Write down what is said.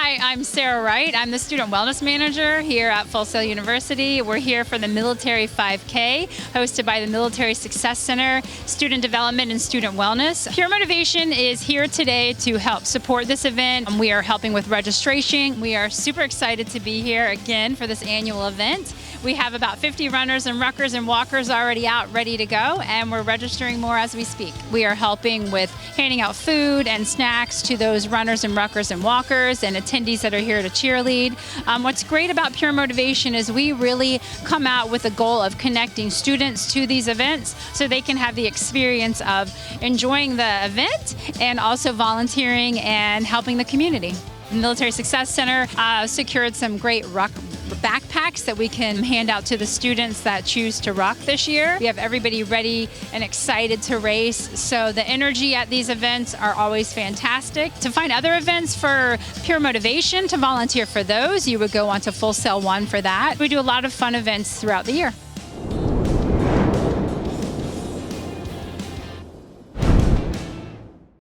Hi, I'm Sarah Wright. I'm the Student Wellness Manager here at Full Sail University. We're here for the Military 5K, hosted by the Military Success Center, Student Development and Student Wellness. Pure Motivation is here today to help support this event. We are helping with registration. We are super excited to be here again for this annual event. We have about 50 runners and ruckers and walkers already out ready to go, and we're registering more as we speak. We are helping with handing out food and snacks to those runners and ruckers and walkers and attendees that are here to cheerlead. What's great about Pure Motivation is we really come out with a goal of connecting students to these events so they can have the experience of enjoying the event and also volunteering and helping the community. The Military Success Center secured some great ruck backpacks that we can hand out to the students that choose to ruck this year. We have everybody ready and excited to race, so the energy at these events are always fantastic. To find other events for Pure Motivation, to volunteer for those, you would go on to Full Sail One for that. We do a lot of fun events throughout the year.